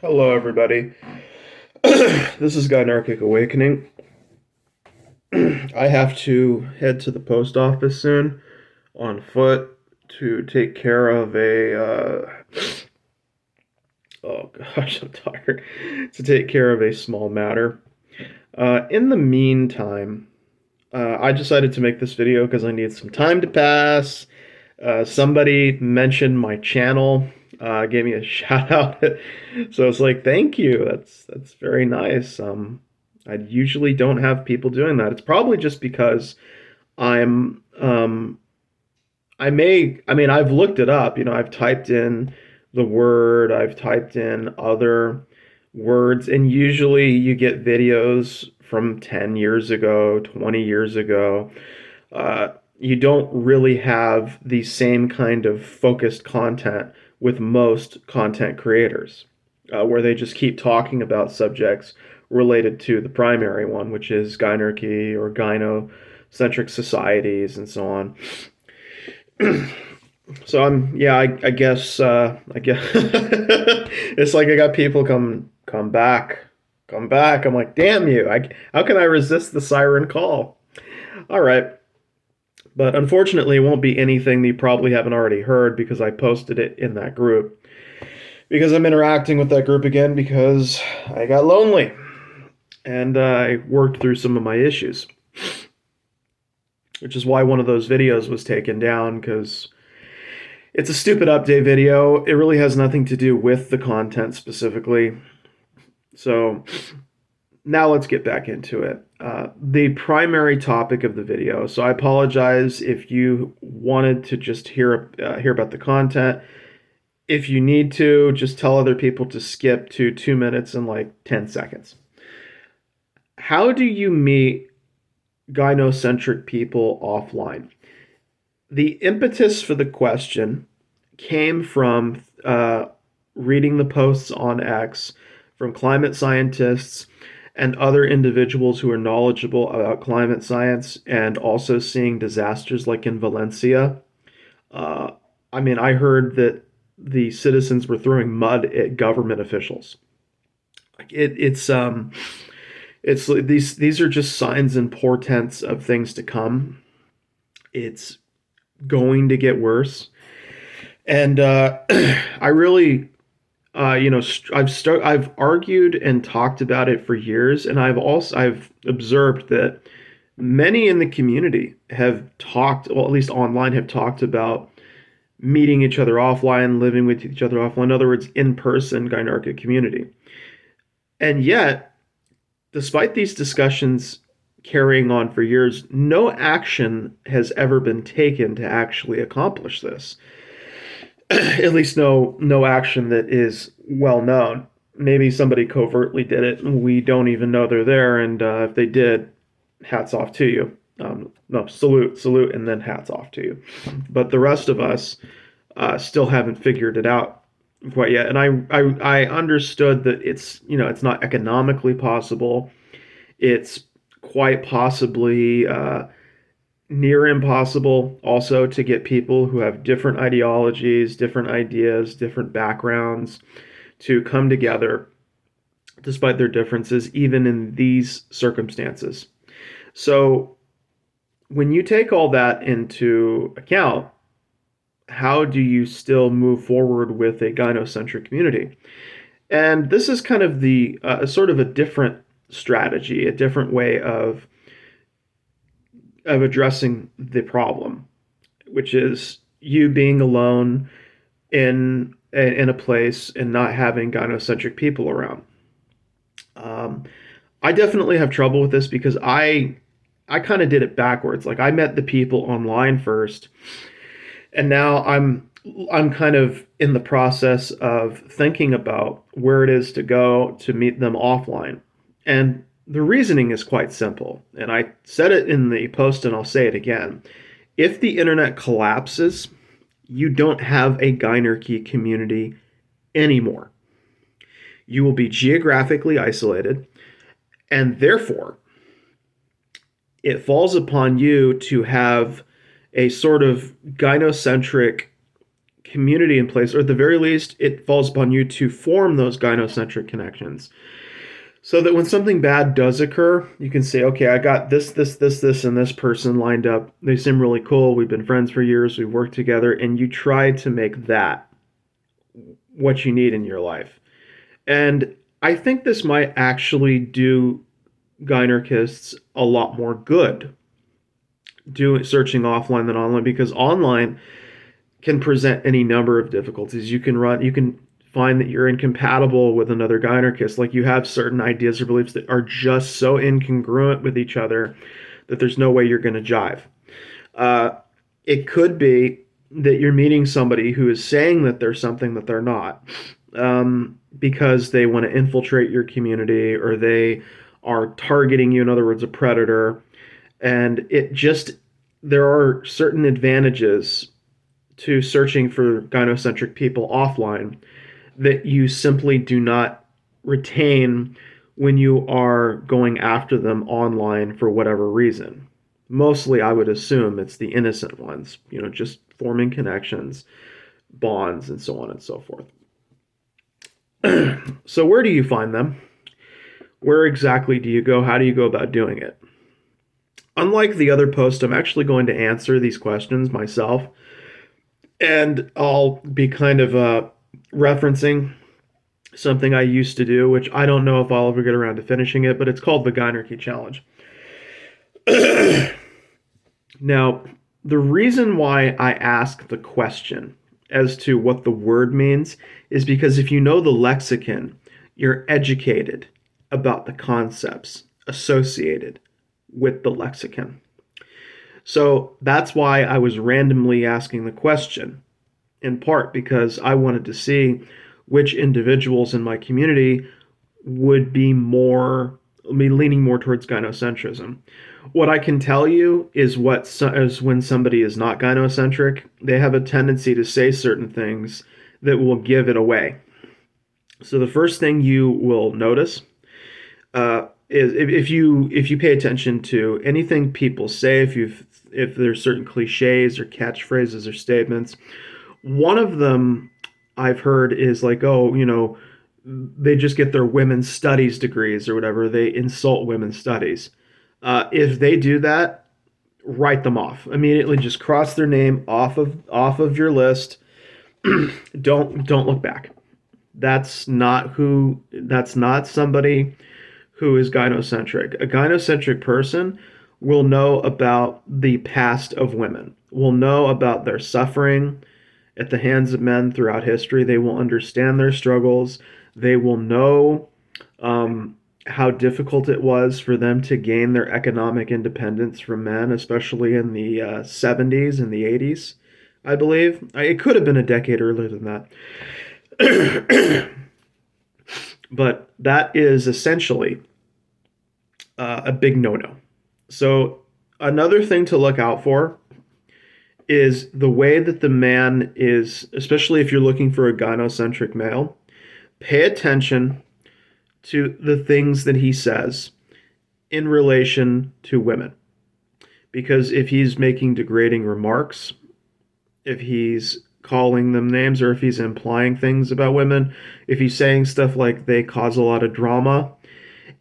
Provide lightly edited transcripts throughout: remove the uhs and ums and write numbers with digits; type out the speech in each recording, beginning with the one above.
Hello, everybody. This is Gynocentric Awakening. I have to head to the post office soon on foot to take care of oh gosh, I'm tired. To take care of a small matter. In the meantime, I decided to make this video because I need some time to pass. Somebody mentioned my channel, gave me a shout out, so it's like, thank you. That's very nice. I usually don't have people doing that. It's probably just because I'm I mean, I've looked it up. I've typed in the word, I've typed in other words, and usually you get videos from 10 years ago, 20 years ago. Uh, you don't really have the same kind of focused content with most content creators, where they just keep talking about subjects related to the primary one, which is gynarchy or gynocentric societies and so on. So I guess it's like I got people come back. I'm like, damn you! How can I resist the siren call? All right, but unfortunately, it won't be anything that you probably haven't already heard because I posted it in that group. Because I'm interacting with that group again because I got lonely and I worked through some of my issues, which is why one of those videos was taken down because it's a stupid update video. It really has nothing to do with the content specifically. So now let's get back into it. The primary topic of the video. So I apologize if you wanted to just hear about the content. If you need to, just tell other people to skip to 2 minutes and like 10 seconds. How do you meet gynocentric people offline? The impetus for the question came from reading the posts on X from climate scientists and other individuals who are knowledgeable about climate science and also seeing disasters like in Valencia. Uh, I mean, I heard that the citizens were throwing mud at government officials. It's these are just signs and portents of things to come. It's going to get worse, and I really I've argued and talked about it for years, and I've observed that many in the community have talked, well, at least online, have talked about meeting each other offline, living with each other offline. In other words, in person Gynarchic community. And yet, despite these discussions carrying on for years, no action has ever been taken to actually accomplish this. At least no action that is well known. Maybe somebody covertly did it. We don't even know they're there, and if they did, hats off to you. No, salute, and then hats off to you. But the rest of us still haven't figured it out quite yet. And I understood that it's not economically possible. It's quite possibly near impossible also to get people who have different ideologies, different ideas, different backgrounds to come together despite their differences, even in these circumstances. So when you take all that into account, how do you still move forward with a gynocentric community? And this is kind of the sort of a different strategy, a different way of addressing the problem, which is you being alone in a place and not having gynocentric people around. Um, I definitely have trouble with this because I kind of did it backwards. Like I met the people online first, and now I'm kind of in the process of thinking about where it is to go to meet them offline. And the reasoning is quite simple. And I said it in the post and I'll say it again. If the internet collapses, you don't have a Gynarchy community anymore. You will be geographically isolated, and therefore it falls upon you to have a sort of gynocentric community in place, or at the very least, it falls upon you to form those gynocentric connections. So that when something bad does occur, you can say, okay, I got this, and this person lined up. They seem really cool. We've been friends for years. We've worked together. And you try to make that what you need in your life. And I think this might actually do gynercists a lot more good doing searching offline than online, because online can present any number of difficulties. You can find that you're incompatible with another gynercist. Like you have certain ideas or beliefs that are just so incongruent with each other that there's no way you're going to jive. Uh, it could be that you're meeting somebody who is saying that they're something that they're not, because they want to infiltrate your community, or they are targeting you, in other words, a predator. And there are certain advantages to searching for gynocentric people offline that you simply do not retain when you are going after them online for whatever reason. Mostly, I would assume it's the innocent ones, just forming connections, bonds, and so on and so forth. So, where do you find them? Where exactly do you go? How do you go about doing it? Unlike the other post, I'm actually going to answer these questions myself, and I'll be kind of referencing something I used to do, which I don't know if I'll ever get around to finishing it, but it's called the Gynerky Challenge. Now, the reason why I ask the question as to what the word means is because if you know the lexicon, you're educated about the concepts associated with the lexicon. So that's why I was randomly asking the question, in part because I wanted to see which individuals in my community would be leaning more towards gynocentrism. What I can tell you is when somebody is not gynocentric, they have a tendency to say certain things that will give it away. So the first thing you will notice is if you pay attention to anything people say, if there's certain cliches or catchphrases or statements, one of them I've heard is like, oh, they just get their women's studies degrees or whatever. They insult women's studies. If they do that, write them off immediately. Just cross their name off of your list. Don't look back. That's not somebody who is gynocentric. A gynocentric person will know about the past of women, will know about their suffering at the hands of men throughout history. They will understand their struggles. They will know how difficult it was for them to gain their economic independence from men, especially in the 70s and the 80s, I believe. It could have been a decade earlier than that. But that is essentially a big no-no. So another thing to look out for is the way that the man is, especially if you're looking for a gynocentric male, pay attention to the things that he says in relation to women. Because if he's making degrading remarks, if he's calling them names, or if he's implying things about women, if he's saying stuff like they cause a lot of drama,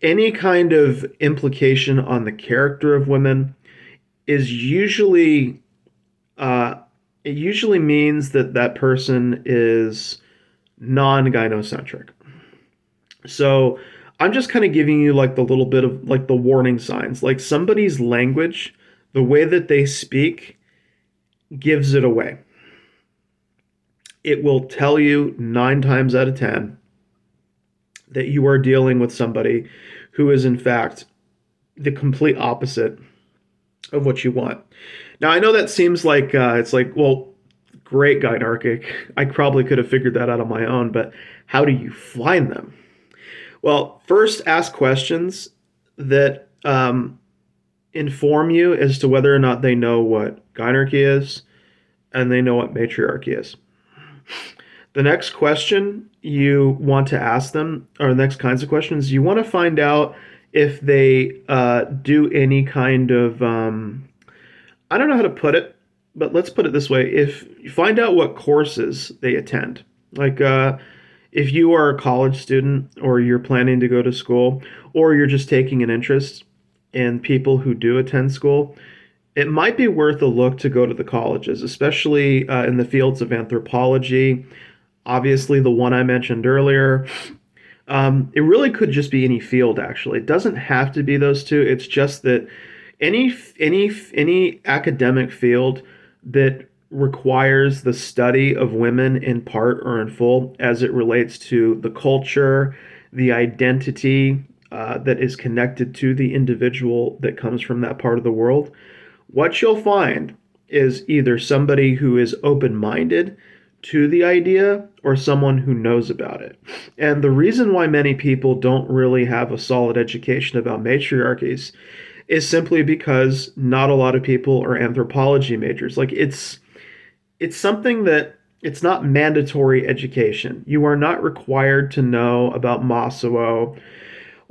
any kind of implication on the character of women is usually it usually means that that person is non-gynocentric. So I'm just kind of giving you like the little bit of like the warning signs. Like somebody's language, the way that they speak, gives it away. It will tell you 9 times out of 10 that you are dealing with somebody who is in fact the complete opposite of what you want. Now I know that seems like it's like, well, great Gynarchic. I probably could have figured that out on my own, but how do you find them? Well, first ask questions that inform you as to whether or not they know what Gynarchy is and they know what matriarchy is. The next question you want to ask them, or the next kinds of questions, you want to find out if they do any kind of, I don't know how to put it, but let's put it this way: if you find out what courses they attend, like if you are a college student or you're planning to go to school or you're just taking an interest in people who do attend school, it might be worth a look to go to the colleges, especially in the fields of anthropology. Obviously, the one I mentioned earlier. It really could just be any field, actually. It doesn't have to be those two. It's just that any academic field that requires the study of women in part or in full as it relates to the culture, the identity that is connected to the individual that comes from that part of the world, what you'll find is either somebody who is open minded to the idea or someone who knows about it. And the reason why many people don't really have a solid education about matriarchies is simply because not a lot of people are anthropology majors. Like it's something that it's not mandatory education. You are not required to know about Masuo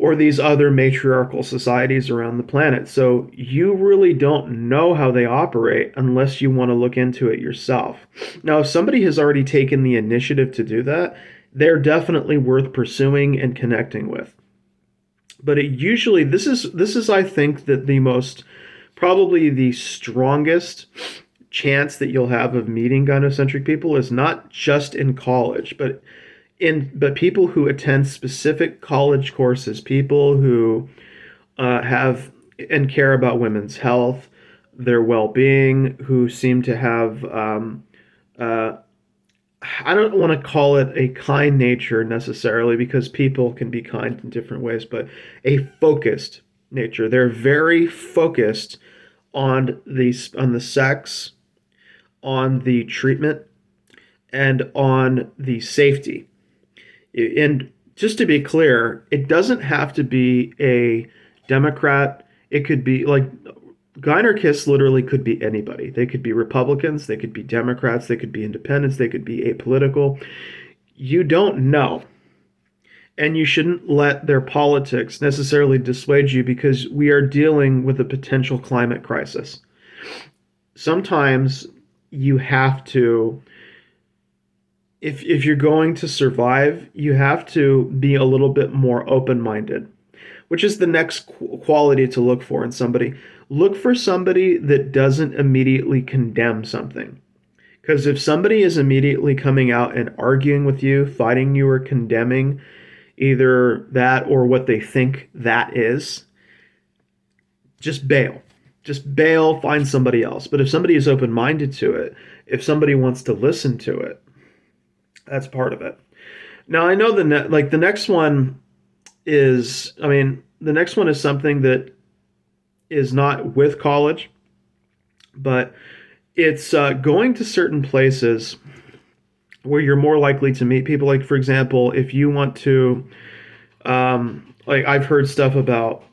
or these other matriarchal societies around the planet. So you really don't know how they operate unless you want to look into it yourself. Now, if somebody has already taken the initiative to do that, they're definitely worth pursuing and connecting with. But it usually this is I think that the most probably the strongest chance that you'll have of meeting gynocentric people is not just in college, but people who attend specific college courses, people who have and care about women's health, their well-being, who seem to have uh, I don't want to call it a kind nature necessarily because people can be kind in different ways, but a focused nature. They're very focused on the sex, on the treatment, and on the safety. And just to be clear, it doesn't have to be a Democrat. It could be like Gynerkists literally could be anybody. They could be Republicans, they could be Democrats, they could be independents, they could be apolitical. You don't know. And you shouldn't let their politics necessarily dissuade you because we are dealing with a potential climate crisis. Sometimes you have to if you're going to survive, you have to be a little bit more open-minded, which is the next quality to look for in somebody. Look for somebody that doesn't immediately condemn something. Because if somebody is immediately coming out and arguing with you, fighting you, or condemning either that or what they think that is, just bail. Just bail, find somebody else. But if somebody is open minded to it, if somebody wants to listen to it, that's part of it. Now I know the next one is, I mean, the next one is something that is not with college, but it's going to certain places where you're more likely to meet people. Like, for example, if you want to, like, I've heard stuff about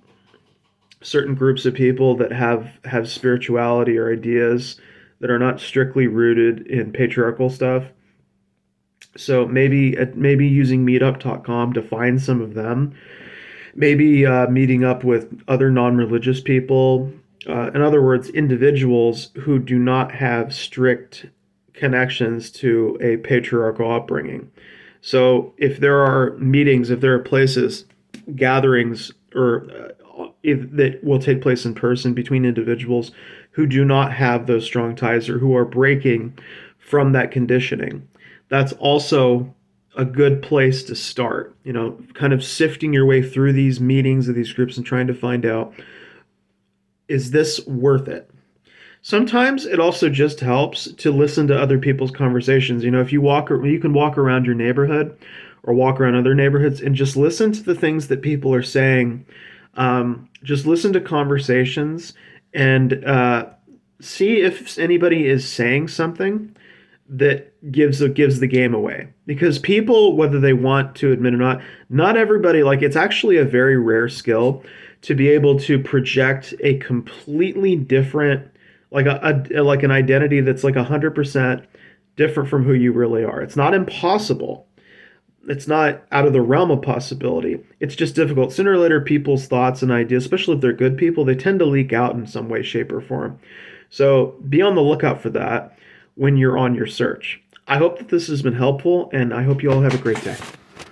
certain groups of people that have spirituality or ideas that are not strictly rooted in patriarchal stuff. So maybe using meetup.com to find some of them, maybe meeting up with other non-religious people. In other words, individuals who do not have strict connections to a patriarchal upbringing. So if there are meetings, if there are places, gatherings, or that will take place in person between individuals who do not have those strong ties or who are breaking from that conditioning, that's also a good place to start. You know, kind of sifting your way through these meetings of these groups and trying to find out, is this worth it? Sometimes it also just helps to listen to other people's conversations. You know, if you can walk around your neighborhood or walk around other neighborhoods and just listen to the things that people are saying. Just listen to conversations and see if anybody is saying something that gives the game away. Because people, whether they want to admit or not, not everybody, like, it's actually a very rare skill to be able to project a completely different, like like an identity that's like 100% different from who you really are. It's not impossible. It's not out of the realm of possibility. It's just difficult. Sooner or later, people's thoughts and ideas, especially if they're good people, they tend to leak out in some way, shape, or form. So be on the lookout for that when you're on your search. I hope that this has been helpful, and I hope you all have a great day.